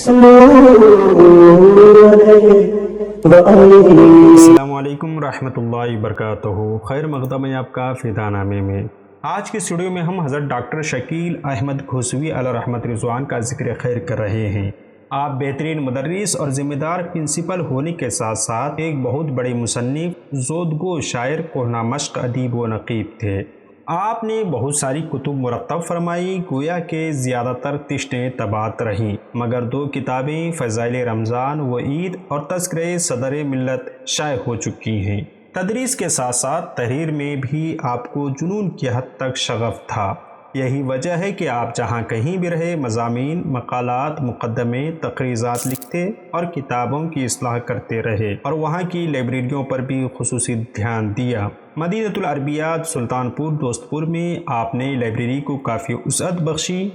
السلام علیکم ورحمۃ اللہ وبرکاتہ۔ خیر مقدم ہے آپ کا فدا نامے میں۔ آج کے اسٹوڈیو میں ہم حضرت ڈاکٹر شکیل احمد گھوسوی علیہ رحمت رضوان کا ذکر خیر کر رہے ہیں۔ آپ بہترین مدرس اور ذمہ دار پرنسپل ہونے کے ساتھ ساتھ ایک بہت بڑے مصنف، زودگو شاعر، کہنہ مشق ادیب و نقیب تھے۔ آپ نے بہت ساری کتب مرتب فرمائی، گویا کہ زیادہ تر تشنیں طباعت رہیں، مگر دو کتابیں فضائل رمضان و عید اور تذکرہ صدر ملت شائع ہو چکی ہیں۔ تدریس کے ساتھ ساتھ تحریر میں بھی آپ کو جنون کی حد تک شغف تھا۔ یہی وجہ ہے کہ آپ جہاں کہیں بھی رہے مضامین، مقالات، مقدمے، تقریضات لکھتے اور کتابوں کی اصلاح کرتے رہے، اور وہاں کی لائبریریوں پر بھی خصوصی دھیان دیا۔ مدینہ العربیات سلطان پور دوستپور میں آپ نے لائبریری کو کافی وسعت بخشی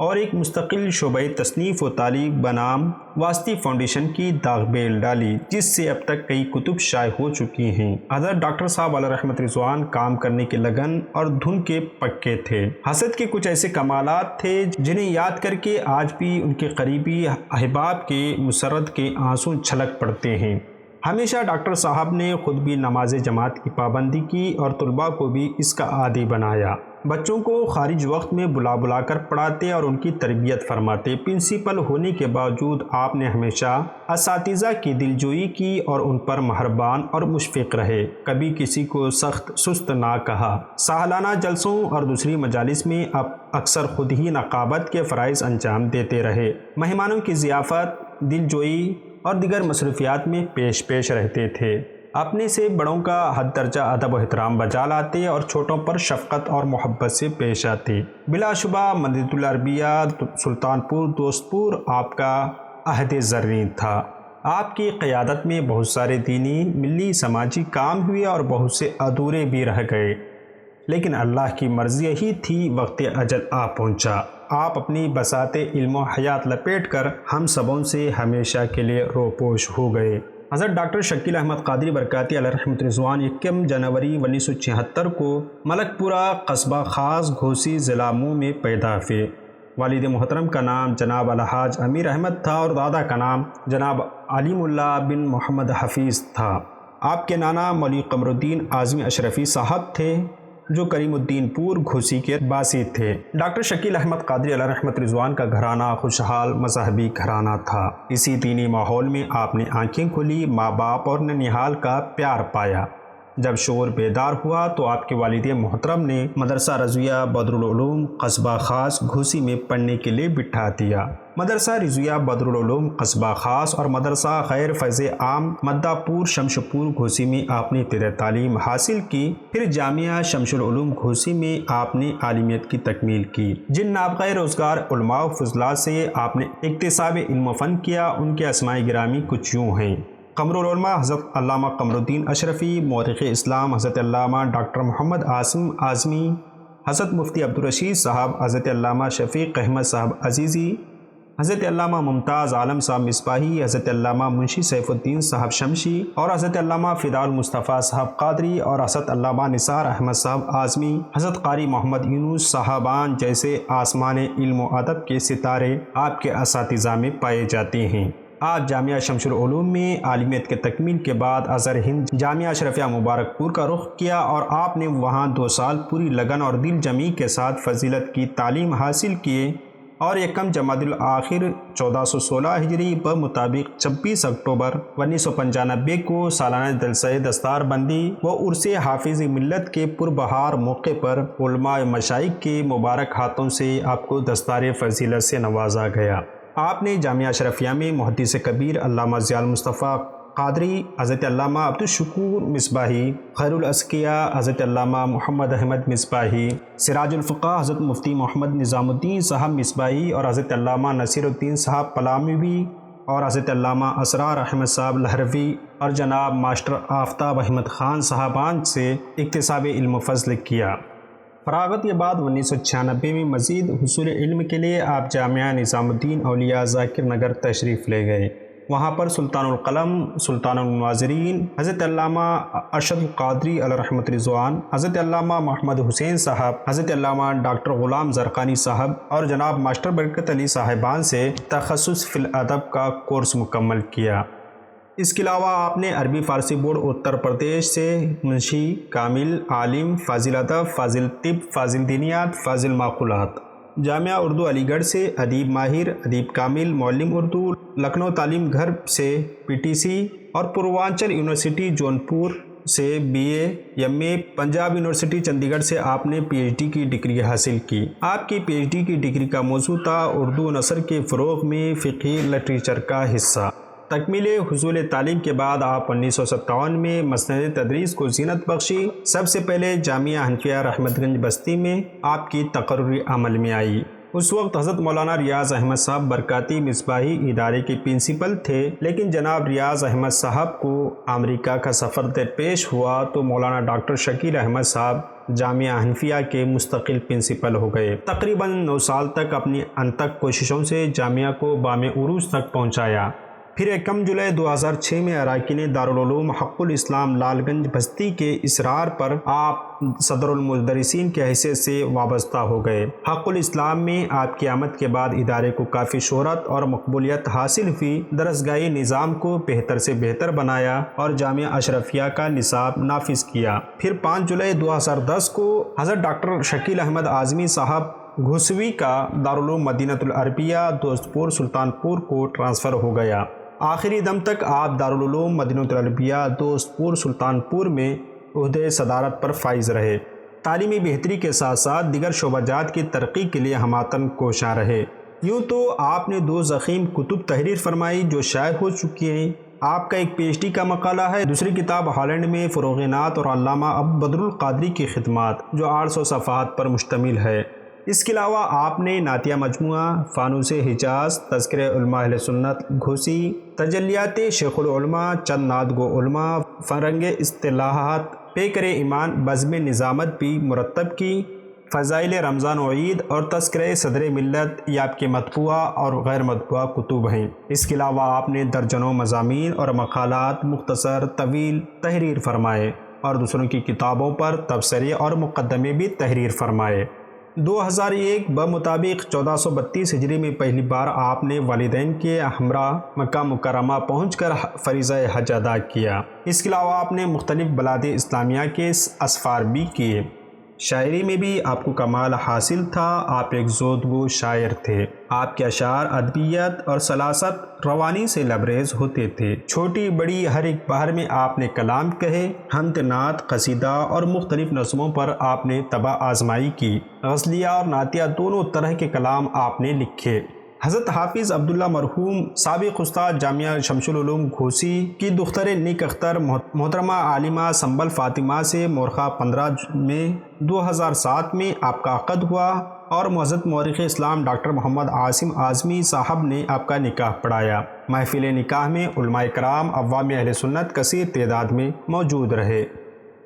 اور ایک مستقل شعبہ تصنیف و تعلیم بنام واسطی فاؤنڈیشن کی داغ بیل ڈالی، جس سے اب تک کئی کتب شائع ہو چکی ہیں۔ حضرت ڈاکٹر صاحب علیہ رحمت رضوان کام کرنے کے لگن اور دھن کے پکے تھے۔ حسد کے کچھ ایسے کمالات تھے جنہیں یاد کر کے آج بھی ان کے قریبی احباب کے مسرت کے آنسو چھلک پڑتے ہیں۔ ہمیشہ ڈاکٹر صاحب نے خود بھی نماز جماعت کی پابندی کی اور طلباء کو بھی اس کا عادی بنایا۔ بچوں کو خارج وقت میں بلا بلا کر پڑھاتے اور ان کی تربیت فرماتے۔ پرنسپل ہونے کے باوجود آپ نے ہمیشہ اساتذہ کی دلجوئی کی اور ان پر مہربان اور مشفق رہے، کبھی کسی کو سخت سست نہ کہا۔ سالانہ جلسوں اور دوسری مجالس میں آپ اکثر خود ہی نقابت کے فرائض انجام دیتے رہے، مہمانوں کی ضیافت، دلجوئی اور دیگر مصروفیات میں پیش رہتے تھے۔ اپنے سے بڑوں کا حد درجہ ادب و احترام بجا لاتے اور چھوٹوں پر شفقت اور محبت سے پیش آتے۔ بلا شبہ مدینہ العربیات سلطان پور دوستپور آپ کا عہد زرین تھا۔ آپ کی قیادت میں بہت سارے دینی، ملی، سماجی کام ہوئے اور بہت سے ادھورے بھی رہ گئے، لیکن اللہ کی مرضی یہی تھی، وقت اجل آ پہنچا۔ آپ اپنی بساط علم و حیات لپیٹ کر ہم سبوں سے ہمیشہ کے لیے روپوش ہو گئے۔ حضرت ڈاکٹر شکیل احمد قادری برکاتی علیہ رحمت رضوان 1 جنوری 1976 کو ملک پورہ قصبہ خاص گھوسی ضلع مئو میں پیدا ہوئے۔ والد محترم کا نام جناب الحاج امیر احمد تھا اور دادا کا نام جناب علیم اللہ بن محمد حفیظ تھا۔ آپ کے نانا مولوی قمر الدین اعظمی اشرفی صاحب تھے، جو کریم الدین پور گھوسی کے باسط تھے۔ ڈاکٹر شکیل احمد قادری علیہ رحمت رضوان کا گھرانہ خوشحال مذہبی گھرانہ تھا۔ اسی دینی ماحول میں آپ نے آنکھیں کھولی، ماں باپ اور ننیھال کا پیار پایا۔ جب شعور بیدار ہوا تو آپ کے والد محترم نے مدرسہ رضویہ بدرالعلوم قصبہ خاص گھوسی میں پڑھنے کے لیے بٹھا دیا۔ مدرسہ رضویہ بدرالعلوم قصبہ خاص اور مدرسہ خیر فیض عام مدہ پور شمش پور گھوسی میں آپ نے ابتدائی تعلیم حاصل کی۔ پھر جامعہ شمس العلوم گھوسی میں آپ نے عالمیت کی تکمیل کی۔ جن نابغہ روزگار علماء و فضلاء سے آپ نے اکتساب علم و فن کیا، ان کے اسماء گرامی کچھ یوں ہیں: قمر العلماء حضرت علامہ قمر الدین اشرفی، مورخ اسلام حضرت علامہ ڈاکٹر محمد عاصم اعظمی، حضرت مفتی عبدالرشید صاحب، حضرت علامہ شفیق احمد صاحب عزیزی، حضرت علامہ ممتاز عالم صاحب مصباحی، حضرت علامہ منشی سیف الدین صاحب شمشی اور حضرت علامہ فداء المصطفیٰ صاحب قادری اور حضرت علامہ نثار احمد صاحب اعظمی، حضرت قاری محمد یونس صاحبان جیسے آسمان علم و ادب کے ستارے آپ کے اساتذہ میں پائے جاتے ہیں۔ آپ جامعہ شمس العلوم میں عالمیت کے تکمیل کے بعد ازہر ہند جامعہ اشرفیہ مبارک پور کا رخ کیا اور آپ نے وہاں 2 سال پوری لگن اور دل جمی کے ساتھ فضیلت کی تعلیم حاصل کیے، اور 1 جمادی الاخر 1416 ہجری بمطابق 26 اکتوبر 1995 کو سالانہ جلسہ دستار بندی و عرس حافظ ملت کے پربہار موقع پر علماء و مشائخ کے مبارک ہاتھوں سے آپ کو دستار فضیلت سے نوازا گیا۔ آپ نے جامعہ اشرفیہ میں محدث کبیر علامہ ضیاء المصطفیٰ قادری، حضرت علامہ عبدالشکور مصباحی، خیر الاذکیاء حضرت علامہ محمد احمد مصباحی، سراج الفقہ حضرت مفتی محمد نظام الدین صاحب مصباحی اور حضرت علامہ نصیر الدین صاحب پلاموی اور حضرت علامہ اسرار احمد صاحب لہروی اور جناب ماسٹر آفتاب احمد خان صاحبان سے اکتساب علم و فضل کیا۔ فراغت کے بعد 1996 میں مزید حصول علم کے لیے آپ جامعہ نظام الدین اولیاء ذاکر نگر تشریف لے گئے۔ وہاں پر سلطان القلم، سلطان المناظرین، حضرت علامہ ارشد القادری علیہ رحمۃ رضوان، حضرت علامہ محمد حسین صاحب، حضرت علامہ ڈاکٹر غلام زرقانی صاحب اور جناب ماسٹر برکت علی صاحبان سے تخصص فی الادب کا کورس مکمل کیا۔ اس کے علاوہ آپ نے عربی فارسی بورڈ اتر پردیش سے منشی، کامل، عالم، فاضل ادب، فاضل طب، فاضل دینیات، فاضل معقولات، جامعہ اردو علی گڑھ سے ادیب ماہر، ادیب کامل، معلم اردو، لکھنؤ تعلیم گھر سے PTC اور پوروانچل یونیورسٹی جونپور سے BA MA، پنجاب یونیورسٹی چندی گڑھ سے آپ نے PhD کی ڈگری حاصل کی۔ آپ کی PhD کی ڈگری کا موضوع تھا اردو نثر کے فروغ میں فقہی لٹریچر کا حصہ۔ تکمیل حصول تعلیم کے بعد آپ 1957 میں مسند تدریس کو زینت بخشی۔ سب سے پہلے جامعہ حنفیہ رحمت گنج بستی میں آپ کی تقرری عمل میں آئی۔ اس وقت حضرت مولانا ریاض احمد صاحب برکاتی مصباحی ادارے کے پرنسپل تھے، لیکن جناب ریاض احمد صاحب کو امریکہ کا سفر پیش ہوا تو مولانا ڈاکٹر شکیل احمد صاحب جامعہ حنفیہ کے مستقل پرنسپل ہو گئے۔ تقریباً 9 سال تک اپنی انتھک کوششوں سے جامعہ کو بام عروج تک پہنچایا۔ پھر 1 جولائی 2006 میں اراکین دارالعلوم حق الاسلام لال گنج بستی کے اصرار پر آپ صدر المدرسین کی حیثیت سے وابستہ ہو گئے۔ حق الاسلام میں آپ کی آمد کے بعد ادارے کو کافی شہرت اور مقبولیت حاصل ہوئی، درسگاہی نظام کو بہتر سے بہتر بنایا اور جامعہ اشرفیہ کا نصاب نافذ کیا۔ پھر 5 جولائی 2010 کو حضرت ڈاکٹر شکیل احمد اعظمی صاحب گھوسوی کا دارالعلوم مدینہ العربیہ دوست پور سلطان پور کو ٹرانسفر ہو گیا۔ آخری دم تک آپ دارالعلوم مدینہ العربیہ دوست پور سلطان پور میں عہدے صدارت پر فائز رہے۔ تعلیمی بہتری کے ساتھ ساتھ دیگر شعبہ جات کی ترقی کے لیے ہماتن کوشاں رہے۔ یوں تو آپ نے 2 ضخیم کتب تحریر فرمائی جو شائع ہو چکی ہیں۔ آپ کا ایک PhD کا مقالہ ہے، دوسری کتاب ہالینڈ میں فروغ-نعت اور علامہ بدر القادری کی خدمات جو 800 صفحات پر مشتمل ہے۔ اس کے علاوہ آپ نے نعتیہ مجموعہ، فانوس حجاز، تذکرہ علماء اہل سنت گھوسی، تجلیات شیخ العلماء، چند نعت گو علماء، فرنگ اصطلاحات، پیکر ایمان، بزم نظامت بھی مرتب کی، فضائل رمضان و عید اور تذکرہ صدر ملت یہ آپ کے مطبوعہ اور غیر مطبوعہ کتب ہیں۔ اس کے علاوہ آپ نے درجنوں مضامین اور مقالات مختصر طویل تحریر فرمائے اور دوسروں کی کتابوں پر تبصرے اور مقدمے بھی تحریر فرمائے۔ 2001 بمطابق 1432 ہجری میں پہلی بار آپ نے والدین کے ہمراہ مکہ مکرمہ پہنچ کر فریضہ حج ادا کیا۔ اس کے علاوہ آپ نے مختلف بلاد اسلامیہ کے اسفار بھی کیے۔ شاعری میں بھی آپ کو کمال حاصل تھا، آپ ایک زودگو شاعر تھے۔ آپ کے اشعار ادبیت اور سلاست روانی سے لبریز ہوتے تھے۔ چھوٹی بڑی ہر ایک بہر میں آپ نے کلام کہے، حمد، نعت، قصیدہ اور مختلف نظموں پر آپ نے طبع آزمائی کی۔ غزلیہ اور نعتیہ دونوں طرح کے کلام آپ نے لکھے۔ حضرت حافظ عبداللہ مرحوم سابق استاد جامعہ شمس العلوم گھوسی کی دختر نیک اختر محترمہ عالمہ سنبل فاطمہ سے مورخہ 15 میں 2007 میں آپ کا عقد ہوا اور معزز مورخ اسلام ڈاکٹر محمد عاصم اعظمی صاحب نے آپ کا نکاح پڑھایا۔ محفل نکاح میں علماء کرام عوام اہل سنت کثیر تعداد میں موجود رہے۔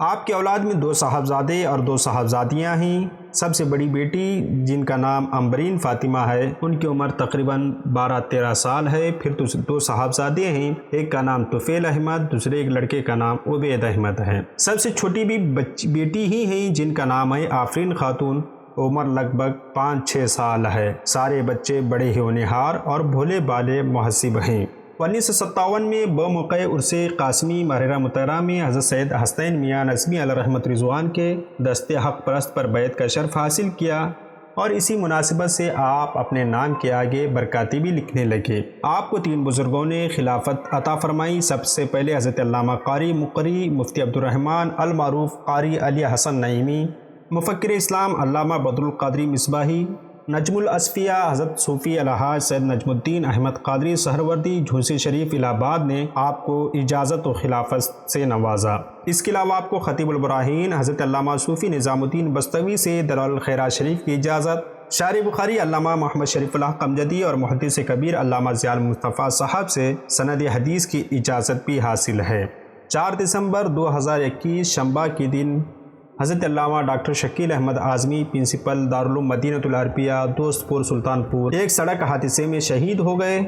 آپ کے اولاد میں 2 صاحبزادے اور 2 صاحبزادیاں ہیں۔ سب سے بڑی بیٹی جن کا نام امبرین فاطمہ ہے، ان کی عمر تقریباً 12-13 سال ہے۔ پھر 2 صاحبزادے ہیں، ایک کا نام طفیل احمد، دوسرے ایک لڑکے کا نام عبید احمد ہے۔ سب سے چھوٹی بھی بیٹی ہی ہیں جن کا نام ہے آفرین خاتون، عمر لگ بھگ 5-6 سال ہے۔ سارے بچے بڑے ہی ہونہار اور بھولے بالے مہذب ہیں۔ 1957 میں بموقع عرس قاسمی ماہرہ مطہرہ میں حضرت سید حسنین میاں نظمی علیہ رحمۃ رضوان کے دست حق پرست پر بیعت کا شرف حاصل کیا اور اسی مناسبت سے آپ اپنے نام کے آگے برکاتی بھی لکھنے لگے۔ آپ کو 3 بزرگوں نے خلافت عطا فرمائی۔ سب سے پہلے حضرت علامہ قاری مقری مفتی عبدالرحمن المعروف قاری علی حسن نعیمی، مفکر اسلام علامہ بدر القادری مصباحی، نجم الاصفیہ حضرت صوفی الحاج سید نجم الدین احمد قادری سہروردی جھوسی شریف الہ آباد نے آپ کو اجازت و خلافت سے نوازا۔ اس کے علاوہ آپ کو خطیب البراہین حضرت علامہ صوفی نظام الدین بستوی سے دلائل الخیرات شریف کی اجازت، شارح بخاری علامہ محمد شریف اللہ قمجدی اور محدث کبیر علامہ ضیاء المصطفیٰ صاحب سے سند حدیث کی اجازت بھی حاصل ہے۔ 4 دسمبر 2021 شنبہ کے دن حضرت علامہ ڈاکٹر شکیل احمد اعظمی پرنسپل دارالعلوم مدینہ العربیہ دوست پور سلطان پور ایک سڑک حادثے میں شہید ہو گئے۔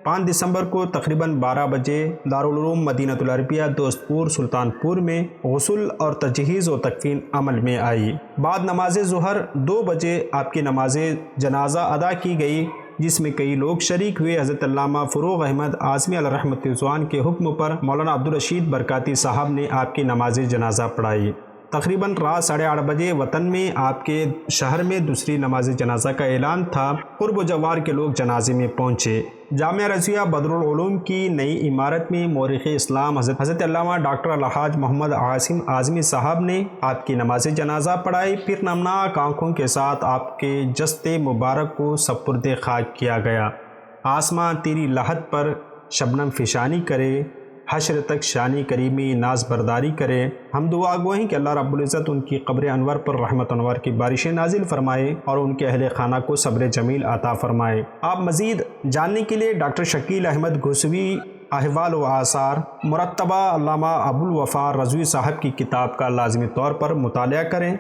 5 دسمبر کو تقریباً 12 بجے دارالعلوم مدینہ العربیہ دوست پور سلطان پور میں غسل اور تجہیز و تکفین عمل میں آئی۔ بعد نماز ظہر 2 بجے آپ کی نماز جنازہ ادا کی گئی، جس میں کئی لوگ شریک ہوئے۔ حضرت علامہ فروغ احمد اعظمی علیہ رحمۃ رضوان کے حکم پر مولانا عبدالرشید برکاتی صاحب نے آپ کی نماز جنازہ پڑھائی۔ تقریباً رات 8:30 بجے وطن میں آپ کے شہر میں دوسری نماز جنازہ کا اعلان تھا۔ قرب و جوار کے لوگ جنازے میں پہنچے۔ جامعہ رضویہ بدرالعلوم کی نئی عمارت میں مورخ اسلام حضرت علامہ ڈاکٹر الحاج محمد عاصم اعظمی صاحب نے آپ کی نماز جنازہ پڑھائی، پھر نمناک آنکھوں کے ساتھ آپ کے جسد مبارک کو سپرد خاک کیا گیا۔ آسماں تیری لحد پر شبنم فشانی کرے، حشر تک شانی کریمی ناز برداری کرے۔ ہم دعا گو ہیں کہ اللہ رب العزت ان کی قبر انور پر رحمت انور کی بارشیں نازل فرمائے اور ان کے اہل خانہ کو صبر جمیل عطا فرمائے۔ آپ مزید جاننے کے لیے ڈاکٹر شکیل احمد گھوسوی احوال و آثار مرتبہ علامہ ابوالوفا رضوی صاحب کی کتاب کا لازمی طور پر مطالعہ کریں۔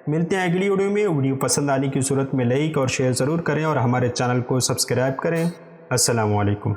ملتے ہیں اگلی ویڈیو میں۔ ویڈیو پسند آنے کی صورت میں لائک اور شیئر ضرور کریں اور ہمارے چینل کو سبسکرائب کریں۔ السلام علیکم۔